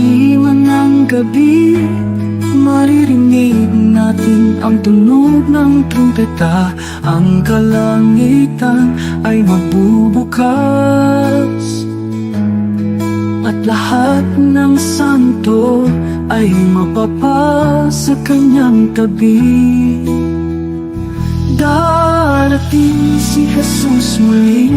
kadiliman ng gabi, maririnig natin ang tunog ng trumpeta. Ang kalangitan ay magbubukas, at lahat ng santo ay mapapa sa kanyang tabi. Darating si Jesus muli,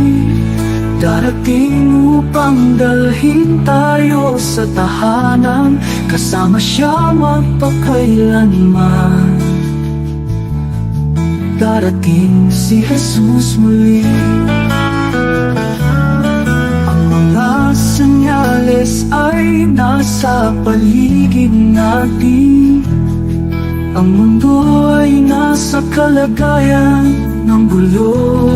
darating upang dalhin tayo sa tahanan, kasama siya magpakailanman. Darating si Jesus muli. Ang mga senyales ay nasa paligid natin. Ang mundo ay nasa kalagayan ng gulo,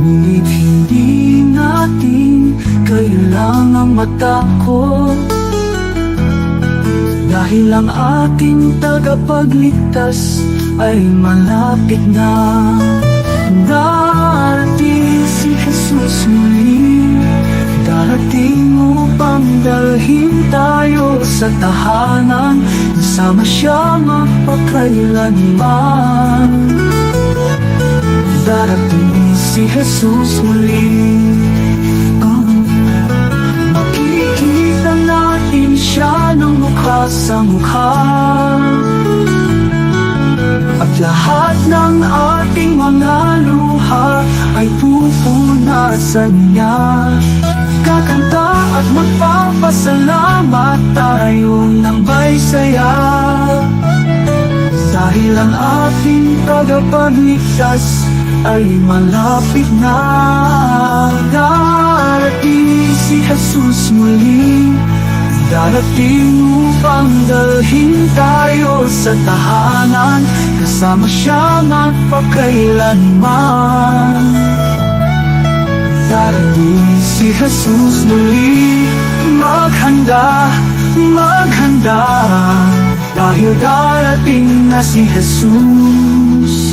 ngunit hindi natin kailangang matakot, dahil ang ating tagapagligtas ay malapit na. Darating si Jesus muli, darating upang dalhin tayo sa tahanan, kasama siya magpakailanman. Darating si Jesus muli, makikita natin siya ng mukha sa mukha, at lahat ng ating mga luha ay pupunasan niya. Kakanta at magpapasalamat tayo ng may saya, dahil ang ating tagapagligtas ay malapit na. Darating si Jesus muli, darating upang dalhin tayo sa tahanan, kasama siya magpakailanman. Darating si Jesus muli, maghanda, maghanda, dahil darating na si Jesus.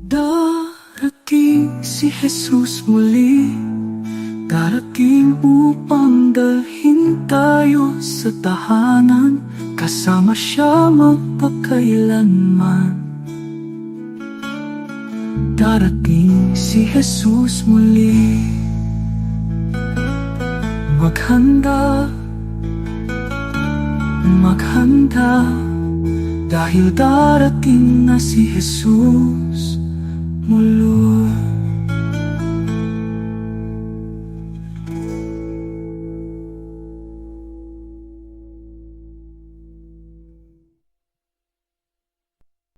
Darating si Jesus muli, darating upang dalhin tayo sa tahanan, kasama siya magpakailanman. Darating si Jesus muli, maghanda, maghanda, dahil darating na si Jesus muli.